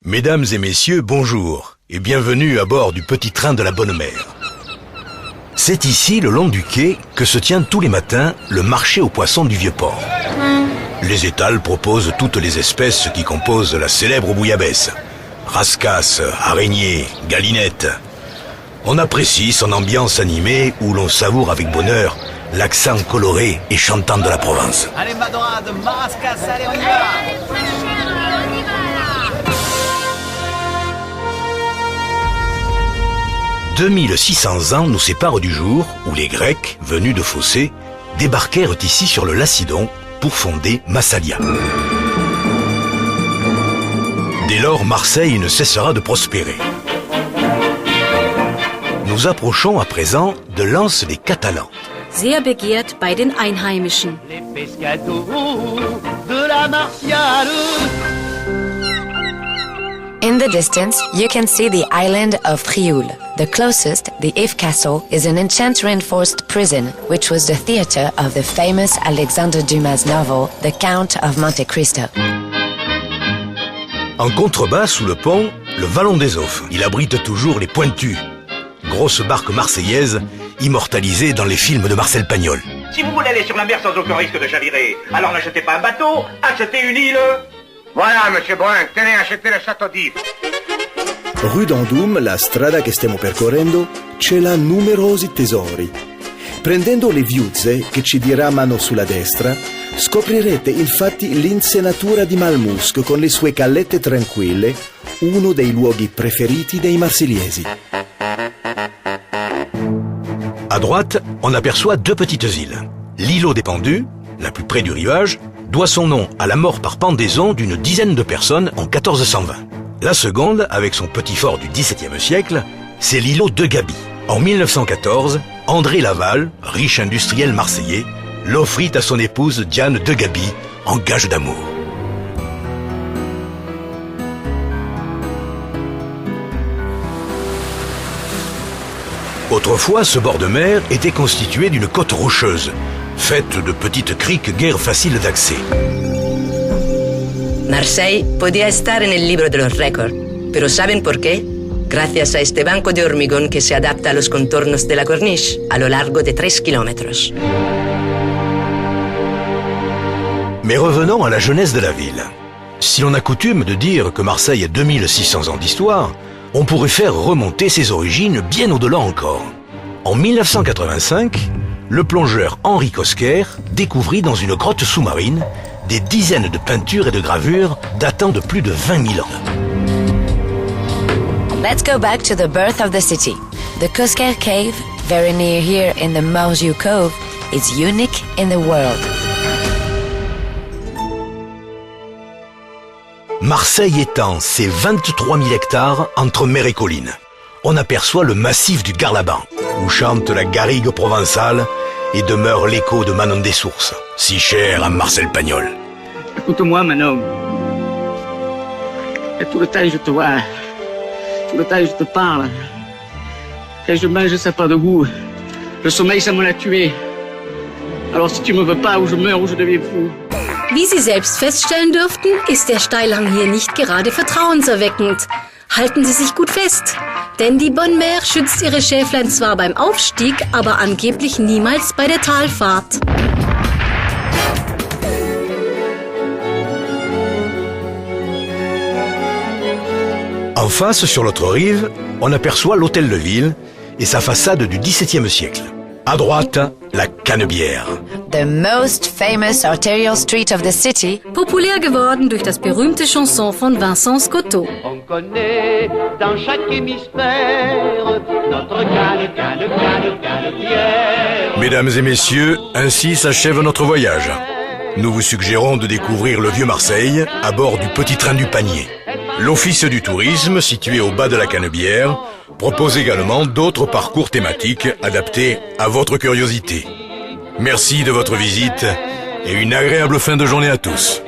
Mesdames et messieurs, bonjour et bienvenue à bord du petit train de la Bonne Mère. C'est ici, le long du quai, que se tient tous les matins le marché aux poissons du Vieux-Port. Les étals proposent toutes les espèces qui composent la célèbre bouillabaisse. Rascasse, araignées, galinettes. On apprécie son ambiance animée où l'on savoure avec bonheur l'accent coloré et chantant de la Provence. Allez, Madorade, Marascasse, allez, on y va! 2600 ans nous séparent du jour où les Grecs, venus de Phocée, débarquèrent ici sur le Lacidon pour fonder Massalia. Dès lors, Marseille ne cessera de prospérer. Nous approchons à présent de l'anse des Catalans. Sehr begehrt bei den Einheimischen. Les pescados de la Martiale. In the distance, you can see the island of Frioul. The closest, the If Castle, is an enchant-reinforced prison, which was the theatre of the famous Alexandre Dumas novel, The Count of Monte Cristo. En contrebas, sous le pont, le Vallon des Offres. Il abrite toujours les Pointus, grosse barque marseillaise immortalisée dans les films de Marcel Pagnol. Si vous voulez aller sur la mer sans aucun risque de chavirer, alors n'achetez pas un bateau, achetez une île. Voilà, monsieur Brun, tenez, achetez le château d'If. Rue d'Andoum, la strada che stiamo percorrendo, cela numerosi tesori. Prendendo le viuzze che ci diramano sulla destra, scoprirete infatti l'insenatura di Malmusco con le sue callette tranquille, uno dei luoghi preferiti dei marsiliesi. À droite, on aperçoit deux petites îles. L'îlot des Pendus, la plus près du rivage, doit son nom à la mort par pendaison d'une dizaine de personnes en 1420. La seconde, avec son petit fort du XVIIe siècle, c'est l'îlot de Gaby. En 1914, André Laval, riche industriel marseillais, l'offrit à son épouse Diane de Gaby en gage d'amour. Autrefois, ce bord de mer était constitué d'une côte rocheuse, faite de petites criques guère faciles d'accès. Marseille podía estar en el libro de los récords, pero ¿saben por qué? Gracias a este banco de hormigón que se adapta a los contornos de la corniche a lo largo de 3 kilomètres. Mais revenons à la jeunesse de la ville. Si l'on a coutume de dire que Marseille a 2600 ans d'histoire, on pourrait faire remonter ses origines bien au-delà encore. En 1985, le plongeur Henri Cosquer découvrit dans une grotte sous-marine des dizaines de peintures et de gravures datant de plus de 20 000 ans. Let's go back to the birth of the city. The Cosquer Cave, very near here in the Morgiou Cove, is unique in the world. Marseille étend ses 23 000 hectares entre mer et collines. On aperçoit le massif du Garlaban, où chante la garrigue provençale et demeure l'écho de Manon des Sources, si cher à Marcel Pagnol. Écoute-moi, Manon. Et tout le temps, je te vois. Tout le temps, je te parle. Quand je mange, ça n'a pas de goût. Le sommeil, ça me l'a tué. Alors, si tu me veux pas, ou je meurs, ou je deviens fou. Wie Sie selbst feststellen dürften, ist der Steilhang hier nicht gerade vertrauenserweckend. Halten Sie sich gut fest, denn die Bonne Mère schützt ihre Schäflein zwar beim Aufstieg, aber angeblich niemals bei der Talfahrt. En face, sur l'autre rive, on aperçoit l'hôtel de ville et sa façade du XVIIe siècle. À droite, la Canebière. The most famous arterial street of the city, Populär geworden durch das berühmte Chanson von Vincent Scotto. On connaît dans chaque hémisphère notre Canebière. Mesdames et messieurs, ainsi s'achève notre voyage. Nous vous suggérons de découvrir le vieux Marseille à bord du petit train du panier. L'Office du tourisme, situé au bas de la Canebière, propose également d'autres parcours thématiques adaptés à votre curiosité. Merci de votre visite et une agréable fin de journée à tous.